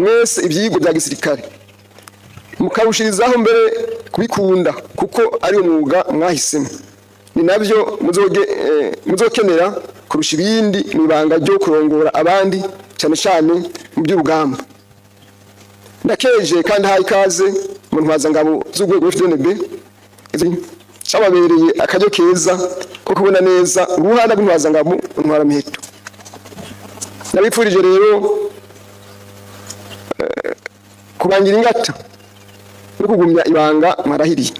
mwese ivyigwa bya gisirikare mukarushirizaho mbere kubikunda kuko ari umwuga mwahisemo, ni navyo muzokenera kurusha ibindi mu ibanga ryo kurongora abandi cyane cyane mu by'urugamba. Ndakeje kandi haye ikaze mu ntwazangabo z'urwego FDNB cababereye akaryo keza ko kubona neza uruhara rw'intwazangabo ntwara miheto. Nabipfurije rero kubangira ingata no kugumya ibanga mwarahiriye,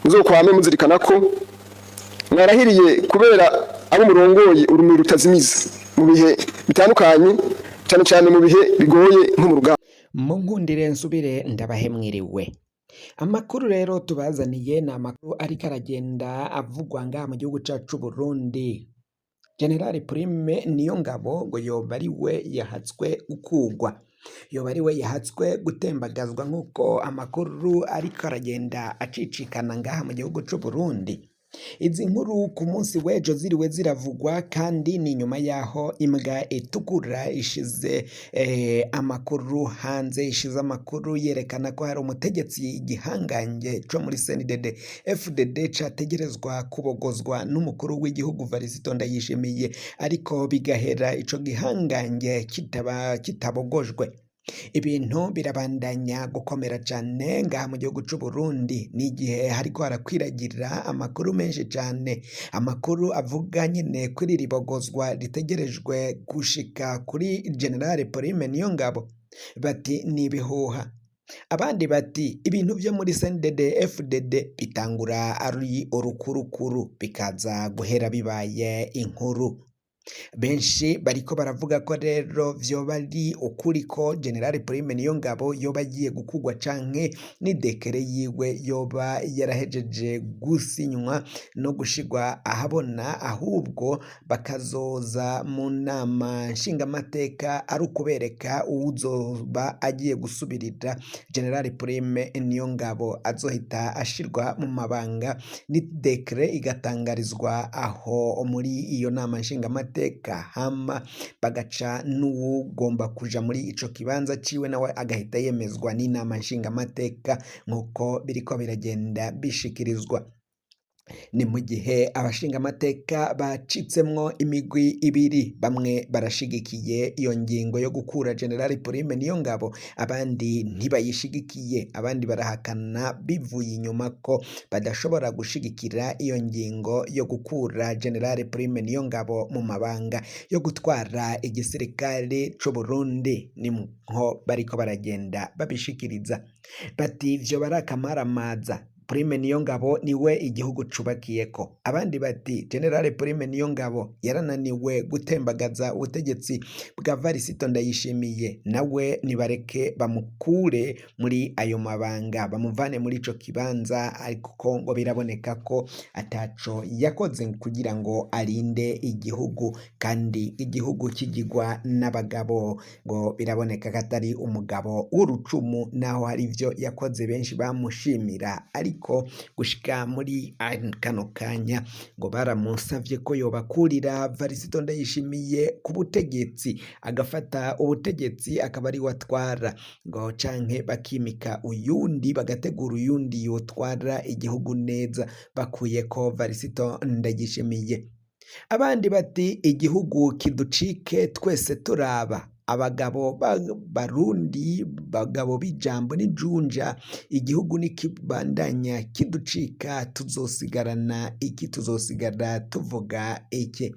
muzokwame muzirikana ko mwarahiriye kubera abo murongoye urumuri rutazimiza mu bihe bitandukanye, cyane cyane mu bihe bigoye nko mu rugamba. Munkundire nsubire ndabahe mwiriwe. Amakuru rero tubazaniye ni amakuru ariko aragenda avugwa ngaha mu gihugu cacu Burundi. General Prime Niyongabo ngo yoba ari we yahatswe gukugwa, yoba ari we yahatswe gutembagazwa nk'uko amakuru ariko aragenda acicikana ngaha mu gihugu c'u Burundi. Izi nkuru ku munsi w'ejo ziriwe ziravugwa, kandi ni nyuma yaho imbwa itukura ishize amakuru hanze, ishize amakuru yerekana ko hari umutegetsi igihangange co muri CNDD FDD categerezwa kubogozwa n'umukuru w'igihugu Varisito Ndayishimiye, ariko bigahera ico gihangange kitabogojwe. Ibintu birabandanya gukomera cyane ngaha mu gihugu c'u Burundi, n'igihe hariko harakwiragira amakuru menshi cyane, amakuru avuga nyine kuri ribogozwa ritegerejwe gushika kuri General Prime Niyongabo. Bati ni ibihuha, abandi bati ibintu byo muri CNDD FDD bitangura ari urukurukuru bikaza guhera bibaye inkuru. Benshi bariko baravuga ko rero vyoba ari ukuri ko General Prime Niyongabo yoba agiye gukugwa canke ni dekere yiwe yoba yarahejeje gusinywa no gushigwa ahabona, ahubwo bakazoza mu nama nshingamateka ari ukubereka uwuzoba agiye gusubirira General Prime Niyongabo, azohita ashirwa mu mabanga ni dekere igatangarizwa aho muri iyo nama nshingamateka, hama bagaca n'uwugomba kuja muri ico kibanza ciwe nawe agahita yemezwa n'inama nshingamateka nk'uko biriko biragenda bishikirizwa. Ni mu gihe abashingamateka bacitsemwo imigwi ibiri, bamwe barashigikiye iyo ngingo yo gukura General Prime Niyongabo, abandi ntibayishigikiye, abandi barahakana bivuye inyuma ko badashobora gushigikira iyo ngingo yo gukura General Prime Niyongabo mu mabanga yo gutwara igisirikare c'u Burundi. Nimho bariko baragenda babishikiriza bati vyo barakamaramaza, Prime Niyongabo niwe igihugu cubakiyeko. Abandi bati General Prime Niyongabo yarananiwe gutembagaza ubutegetsi bwa Varisito Ndayishimiye, nawe nibareke bamukure muri ayo mabanga, bamuvane muri ico kibanza, ariko ngo biraboneka ko ataco yakoze kugira ngo arinde igihugu, kandi igihugu kigirwa n'abagabo. Ngo biraboneka ko atari umugabo w'urucumu, naho hari ivyo yakoze benshi bamushimira, ariko gushika muri kano kanya ngo baramusavye ko yobakurira Varisito Ndayishimiye ku butegetsi, agafata ubutegetsi akaba ari watwara, ngo canke bakimika uyundi, bagategura uyundi yotwara igihugu neza bakuyeko Varisito Ndayishimiye. Abandi bati igihugu kiducike twese turaba, abagabo barundi, bagabo bijambo n'ijunja, igihugu nikibandanya kiducika tuzosigarana iki? Tuzosigara tuvuga iki?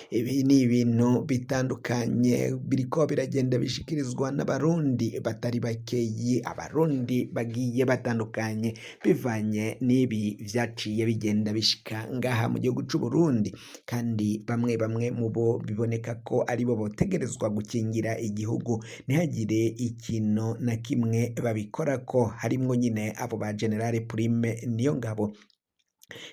Ibi ni ibintu bitandukanye biriko biragenda bishikirizwa n'abarundi batari bakeyi, abarundi bagiye batandukanye bivanye n'ibi vyaciye bigenda bishika ngaha mu gihugu c'u Burundi, kandi bamwe bamwe mu bo biboneka ko ari bo botegerezwa gukingira igihugu ntihagire ikintu na kimwe babikora ko, harimwo nyine abo ba General Prime Niyongabo.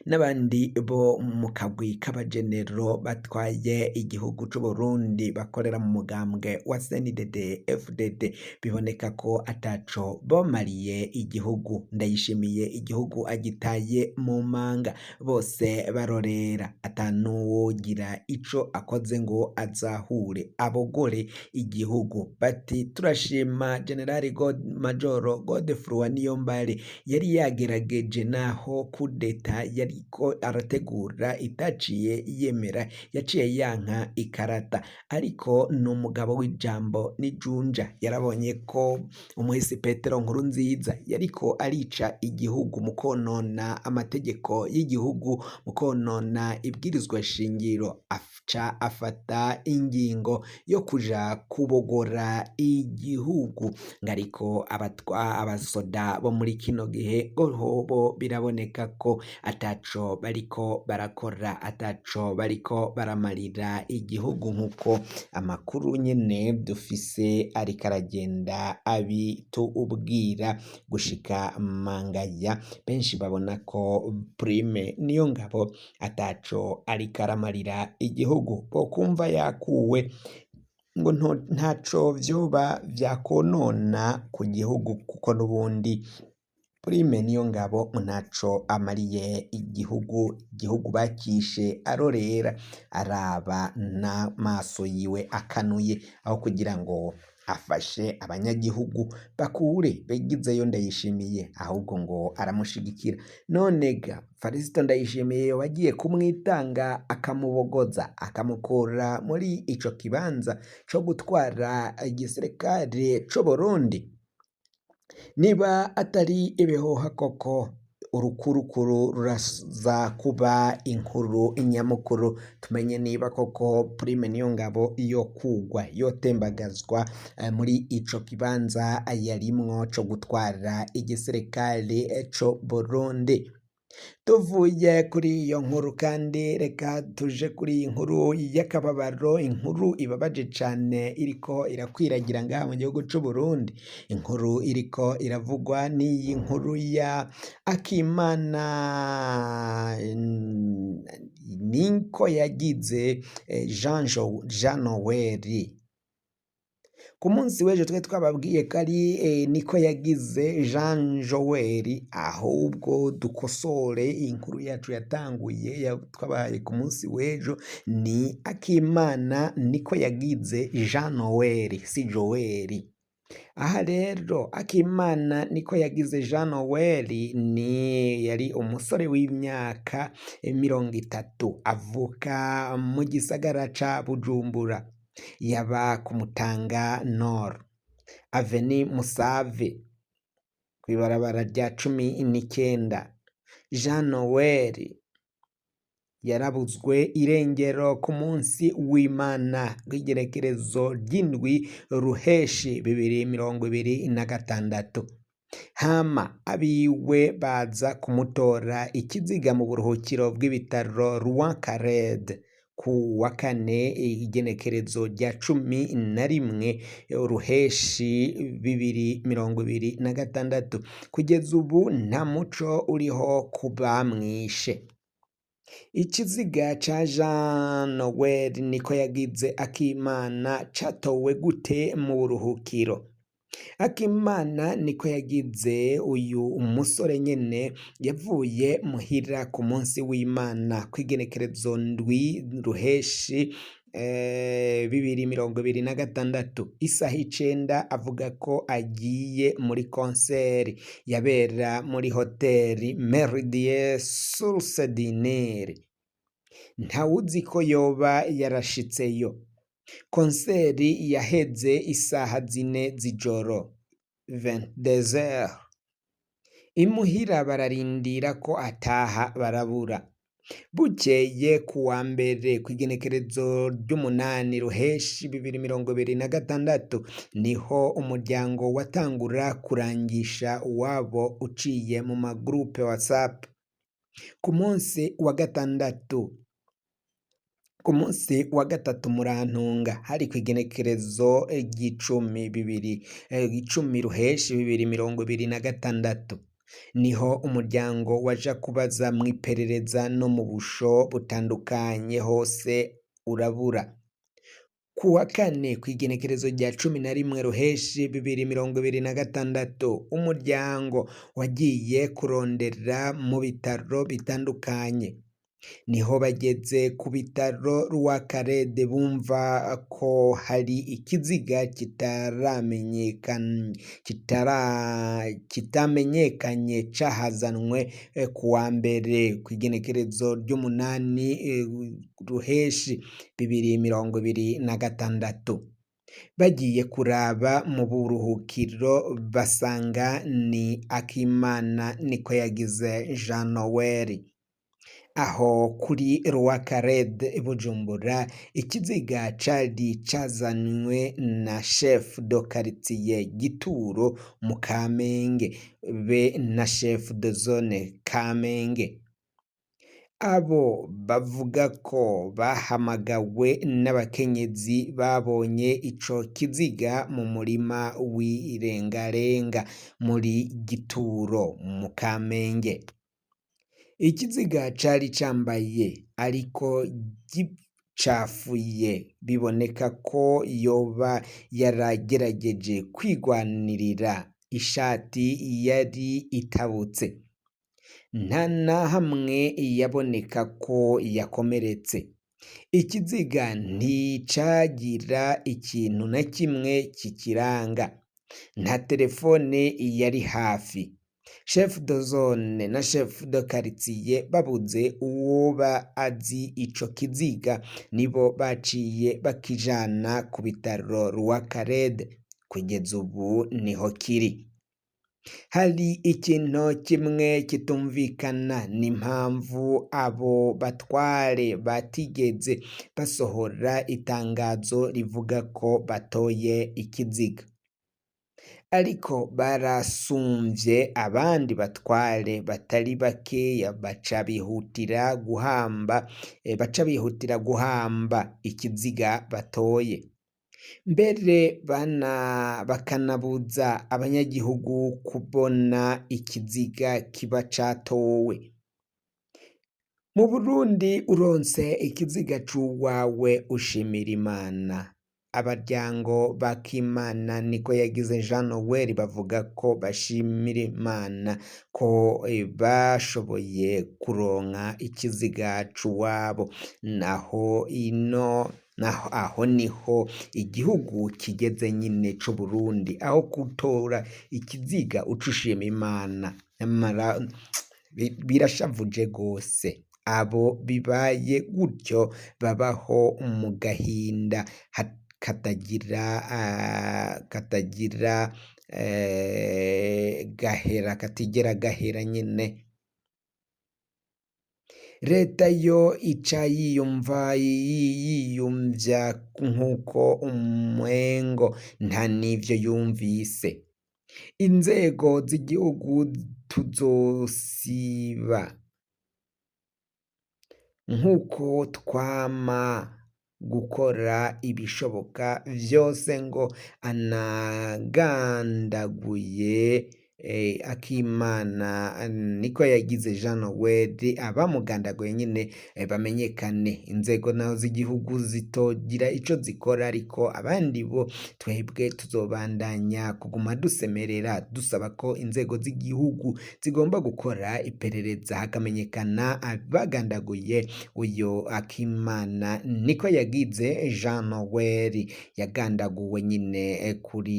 n'abandi bo mu kagwi k'abajenero batwaye igihugu c'Uburundi bakorera mu mugambwe wa CNDD FDD biboneka ko ataco bomariye igihugu. Ndayishimiye igihugu agitaye mu manga, bose barorera atanuwogira ico akoze ngo azahure abogore igihugu. Bati turashima General Major Godefroid Niyombare yari yagerageje naho kudeta yariko arategura itaciye yemera, yaciye yanka ikarata, ariko ni umugabo w'ijambo n'ijunja. Yarabonye ko umuhisi Petero Nkurunziza yariko arica igihugu mu konona amategeko y'igihugu, mu konona ibwirizwa shingiro, aca afata ingingo yo kuja kubogora igihugu. Ngariko abasoda bo muri kino gihe bobo biraboneka ko ataco bariko barakora, ataco bariko baramarira igihugu, nkuko amakuru nyene dufise ariko aragenda abitubwira gushika mangaya. Benshi babona ko Prime Niyongabo ataco ariko aramarira igihugu, bokumva yakuwe ngo ntaco vyoba vyakonona ku gihugu, kuko n'ubundi Prime Niyongabo ntaco amariye igihugu bakishe arorera araba n'amaso yiwe akanuye, aho kugira ngo afashe abanyagihugu bakure begizeyo Ndayishimiye, ahubwo ngo aramushigikira. None ga Felicite Ndayishimiye wagiye kumwitanga akamubogoza akamukura muri ico kibanza co gutwara igisirikare c'Uburundi, niba atari ibihuha koko urukurukuru ruraza kuba inkuru inyamukuru, tumenye niba koko Prime Niyongabo yo kugwa yotembagazwa muri ico kibanza yarimwo co gutwara igisirikare c'Uburundi. Tuvuye kuri iyo nkuru kandi reka tuje kuri iyi nkuru y'akababaro, inkuru ibabaje cane iriko irakwiragira ngaha mu gihugu c'Uburundi. Inkuru iriko iravugwa n'iyi nkuru ya Akimana niko yagize Jean Noel. Ku munsi w'ejo twe twababwiye ko ari niko yagize Jean Joel, ahubwo dukosore inkuru yacu yatanguye twabaye ku munsi w'ejo ni Akimana niko yagize Jean Noel, si Joel. Aha rero Akimana niko yagize Jean Noel ni yari umusore w'imyaka 30, avuka mu gisagara ca Bujumbura, yaba ku Mutanga Nord Avenue Musave kw'ibarabara rya 19. Jean Noel yarabuzwe irengero ku munsi w'Imana w'igerekerezo ry'indwi Ruheshi 2026. Hama abiwe baza kumutora ikiziga mu buruhukiro bw'ibitaro Roi-Carede ku wa kane igenekerezo rya 11 Ruheshi 2026. Kugeza ubu nta muco uriho kubamwishe. Ikiziga ca Jean Noel niko yagize Akimana catowe gute mu buruhukiro? Akimana niko yagize uyu umusore nyene yavuye muhira ku munsi w'Imana kw'igenekerezo ndwi Ruheshi 2026 isaha 9, avuga ko agiye muri konseri yabera muri hoteli Meridien Source du Nil. Ntawuzi ko yoba yarashitseyo. Konseri yaheze isaha 4 z'ijoro 22h. Imuhira bararindira ko ataha barabura. Bukeye ku wa mbere kw'igenekerezo ry'umunani Ruheshi 2026 niho umuryango watangura kurangisha wabo uciye mu magroupe WhatsApp. Ku munsi wa gatatu Murantunga hari kw'igenekerezo ry'icumi Ruheshi 2026 niho umuryango waja kubaza mw'iperereza no mu busho butandukanye hose urabura. Ku wa kane kw'igenekerezo rya 11 Ruheshi 2026 umuryango wagiye kurondera mu bitaro bitandukanye, niho bageze ku bitaro Rwakarede bumva ko hari ikiziga kitamenyekanye cahazanwe ku wa mbere kw'igenekerezo ry'8 Ruheshi 2026. Bagiye kuraba mu buruhukiro basanga ni Akimana Nikoyagize Jean Noel. Aho kuri Rwakarede Bujumbura ikiziga cari cazanywe na chef de quartier Gituro mu Kamenge be na chef de zone Kamenge. Abo bavuga ko bahamagawe n'abakenyezi babonye ico kiziga mu murima w'irengarenga muri Gituro mu Kamenge. Ikiziga cari cambaye ariko gicafuye, biboneka ko yoba yaragerageje kwigwanirira, ishati yari itabutse, nta na hamwe yaboneka ko yakomeretse. Ikiziga nticagira ikintu na kimwe kikiranga, nta telefone yari hafi. Chef de zone na chef de quartier babuze uwoba azi ico kiziga, nibo baciye bakijana ku bitaro Rwakarede. Kugeza ubu niho kiri. Hari ikintu kimwe kitumvikana n'impamvu abo batware batigeze basohora itangazo rivuga ko batoye ikiziga, ariko barasumvye abandi batware batari bakeya baca bihutira guhamba ikiziga batoye, mbere bakanabuza abanyagihugu kubona ikiziga kiba catowe. Mu Burundi uronse ikiziga c'uwawe ushimira Imana. Abaryango b'Akimana Nikoyagize Jean Noel bavuga ko bashimira Imana ko bashoboye kuronka ikiziga c'uwabo, aho niho igihugu kigeze nyine c'Uburundi, aho gutora ikiziga uca ushima Imana. Nyamara birashavuje gose, abo bibaye gutyo babaho mu gahinda katigera gahera nyine. Leta yo ica yiyumvya nk'uko umwengo nta n'ivyo yumvise. Inzego z'igihugu tuzosiba nk'uko twama gukora ibishoboka vyose ngo anagandaguye Akimana Nikoyagize Jean Noel, abamugandaguye nyine bamenyekane. Inzego naho z'igihugu zitogira ico zikora, ariko abandi bo twebwe tuzobandanya kuguma dusemerera dusaba ko inzego z'igihugu zigomba gukora iperereza hakamenyekana abagandaguye uyo Akimana Nikoyagize Jean Noel yagandaguwe nyine kuri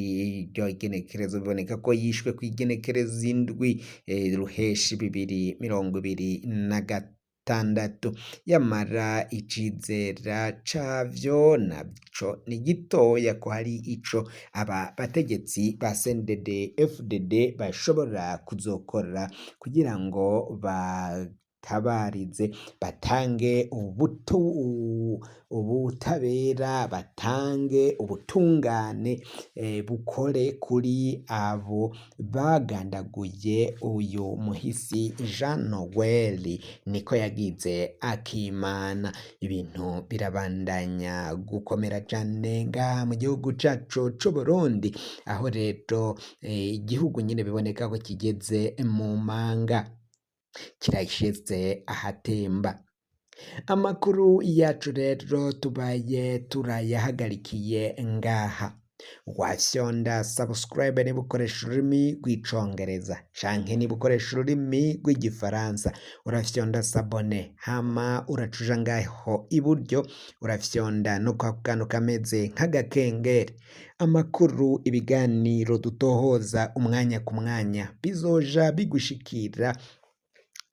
iryo genekerezo. Biboneka ko yishwe kw'igenekerezo 7 Ruheshi 2026. Yamara icizera cavyo naco ni gitoya ko hari ico aba bategetsi ba CNDD FDD bashobora kuzokora kugira ngo batabarize batange ubutabera, batange ubutungane, bukore kuri abo bagandaguye uyu muhisi Jean Noel. Niko yagize akimana. Ibintu birabandanya gukomera cane ngaha mu gihugu cacu c'Uburundi, aho rero igihugu nyine biboneka ko kigeze mu manga, kirashitse ahatemba. Amakuru yacu rero tubaye turayahagarikiye ngaha. Wafyonda subscribe niba ukoresha ururimi rw'icongereza canke niba ukoresha ururimi rw'igifaransa, urafyonda sabone, hama uracuja ngaho iburyo urafyonda no kwa kantu kameze nk'agakengeri. Amakuru, ibiganiro dutohoza umwanya ku mwanya bizoja bigushikira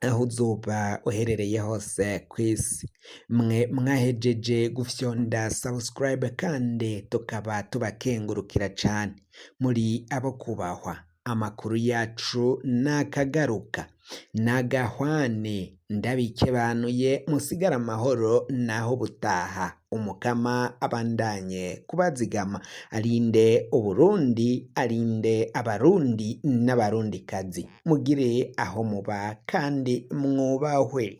aho uzoba uherereye hose kw'isi. Mwe mwahejeje gufyonda subscribe kandi tukaba tubakengurukira cane, muri abo kubahwa. Amakuru yacu nakagaruka, nagahwane, ndabikebanuye. Musigara amahoro naho butaha. Umukama abandanye kubazigama, arinde Uburundi, arinde abarundi n'abarundikazi. Mugire aho muba kandi mwubahwe.